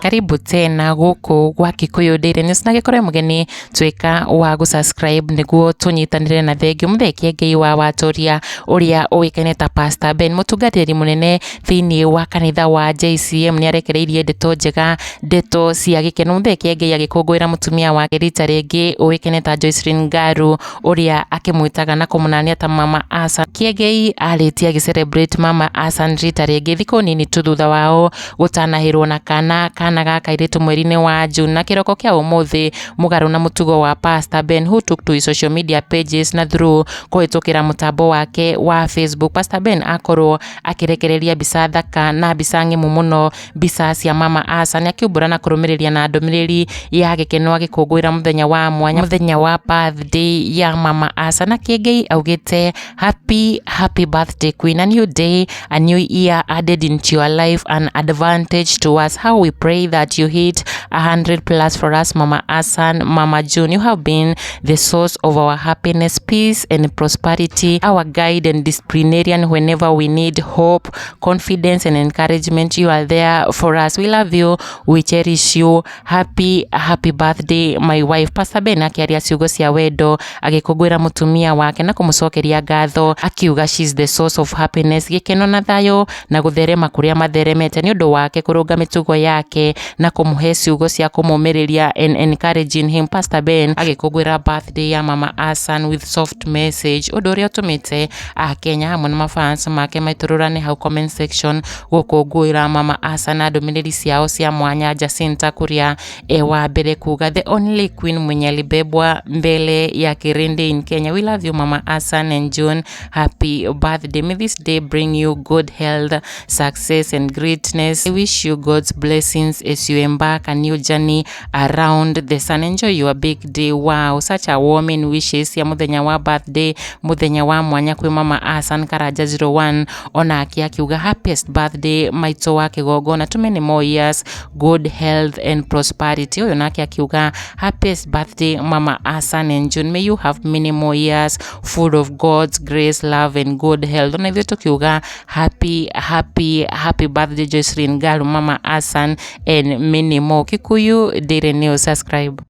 Karibu tena guku gwa Kikuyu Daily News na gikore mugeni twika wa gusubscribe niguo tunyitanire na thengio MUTHEE KIENGEI wa watoria uria uikaine ta Pastor Ben mutungatiri munene thiini wa kanitha wa JCM ni arekereirie ndeto njega ndeto cia gikeno MUTHEE KIENGEI agikungwira mutumia wake rita ringi uikaine ta Joycelyn Ngaru uria akimwitaga na kumunania ta Mama Asa. KIENGEI aritia gicelebrate Mama Asa rita ringi thiku nini tu thutha wao gutanahirwo na kana gaka iritu mweri-ini wa June na kiroko kia umuthi mugaru na mutugo wa Pastor Ben who took to his social media pages na through kuhitukira mutambo wake wa Facebook. Pastor Ben akorwo akirekereria mbica thaka na mbica ng'emu muno mbica cia Mama Asa ni akiumbura na kurumiriria na ndumiriri ya gikeno agikungwira muthenya wa mwanya muthenya wa birthday ya Mama Asa na KIENGEI augite happy birthday queen, a new day, a new year added into your life, an advantage to us. How we pray that you hit 100+ for us, Mama Asa, Mama June. You have been the source of our happiness, peace and prosperity, our guide and disciplinarian whenever we need hope, confidence and encouragement. You are there for us. We love you, we cherish you. Happy birthday my wife. Pastor Ben akiaria ciugo cia wendo agikungwira mutumia wake na kumucokeria ngatho akiuga she's the source of happiness, gikeno na thayo na gutherema kuria matheremete ni undu wake kurunga mitugo yake na kumuhe ciugo cia kumumiriria and encouraging him. Pastor Ben agikungwira birthday ya Mama Asa with soft message undu uria utumite Kenya hamwe na mafans make maitururane hau comment section gukungwira Mama Asa na ndumiriri ciao cia mwanya. Jacinta kuria wa mbere kuga the only queen mwenye alibebwa mbele ya kirindi in Kenya. We love you Mama Asa and June, happy birthday. May this day bring you good health, success and greatness. I wish you God's blessings as you embark a new journey around the sun. Enjoy your big day. Wow, such a warming wishes ya muthenya wa birthday, muthenya wa mwanya kwi Mama Asa. Karaja 01 ona akiuga happiest birthday maito wa kigogona, too many more years, good health and prosperity. Uyo nake akiuga happiest birthday Mama Asa and June, may you have many more years full of God's grace, love and good health. Ona hivyo tukiuga happy birthday Joycelyn Ngaru, Mama Asa and many more. Kikuyu Daily News, subscribe.